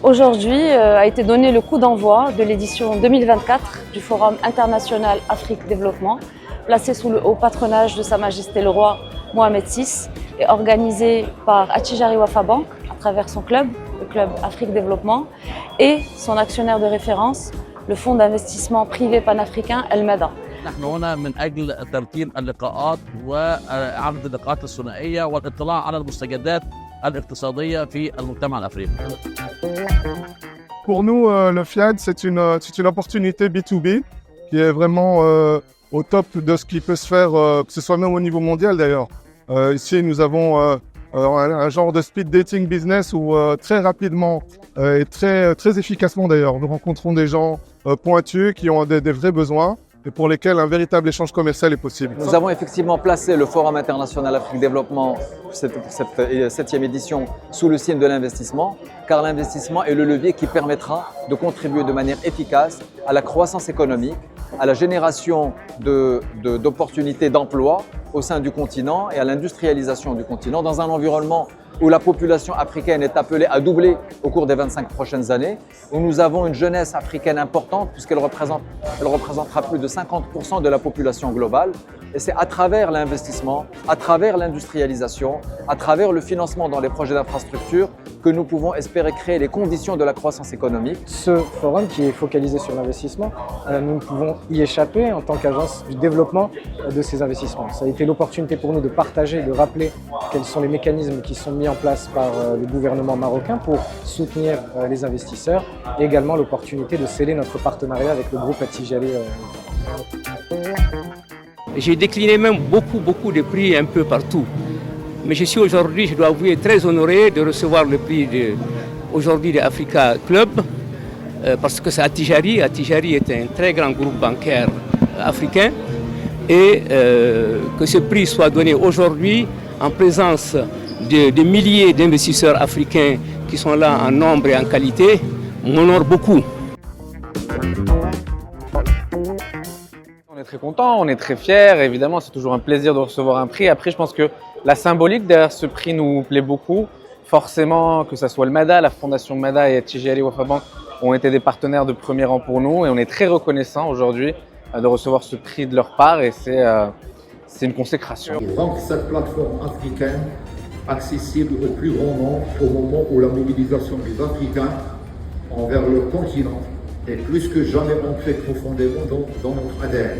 Aujourd'hui a été donné le coup d'envoi de l'édition 2024 du Forum international Afrique Développement, placé sous le haut patronage de Sa Majesté le Roi Mohamed VI et organisé par Attijari Wafa Bank à travers son club, le club Afrique Développement, et son actionnaire de référence, le fonds d'investissement privé panafricain El Meda. نحن هنا من أجل ترتيب اللقاءات وعرض اللقاءات الثنائية والاطلاع على المستجدات الاقتصادية في المجتمع الأفريقي. Pour nous, le FIAD, c'est une opportunité B2B qui est vraiment au top de ce qui peut se faire, que ce soit même au niveau mondial d'ailleurs. Ici, nous avons un genre de speed dating business où très rapidement et très efficacement d'ailleurs, nous rencontrons des gens pointus qui ont des vrais besoins et pour lesquels un véritable échange commercial est possible. Nous avons effectivement placé le Forum international Afrique Développement, cette 7e édition, sous le signe de l'investissement, car l'investissement est le levier qui permettra de contribuer de manière efficace à la croissance économique, à la génération d'opportunités d'emploi au sein du continent et à l'industrialisation du continent dans un environnement où la population africaine est appelée à doubler au cours des 25 prochaines années, où nous avons une jeunesse africaine importante puisqu'elle représentera plus de 50% de la population globale. Et c'est à travers l'investissement, à travers l'industrialisation, à travers le financement dans les projets d'infrastructure que nous pouvons espérer créer les conditions de la croissance économique. Ce forum qui est focalisé sur l'investissement, nous ne pouvons y échapper en tant qu'agence du développement de ces investissements. Ça a été l'opportunité pour nous de partager, de rappeler quels sont les mécanismes qui sont mis en place par le gouvernement marocain pour soutenir les investisseurs et également l'opportunité de sceller notre partenariat avec le groupe Attijari. J'ai décliné même beaucoup de prix un peu partout. Mais je suis aujourd'hui, je dois avouer, très honoré de recevoir le prix aujourd'hui de Africa Club parce que c'est Attijari. Attijari est un très grand groupe bancaire africain et que ce prix soit donné aujourd'hui en présence de milliers d'investisseurs africains qui sont là en nombre et en qualité m'honore beaucoup. On est très contents, on est très fiers. Évidemment, c'est toujours un plaisir de recevoir un prix. Après, je pense que la symbolique derrière ce prix nous plaît beaucoup. Forcément, que ce soit le MADA, la Fondation MADA et Attijari Wafa Bank ont été des partenaires de premier rang pour nous et on est très reconnaissants aujourd'hui de recevoir ce prix de leur part et c'est une consécration. Rendre cette plateforme africaine accessible au plus grand nombre au moment où la mobilisation des Africains envers le continent est plus que jamais ancrée profondément dans notre ADN.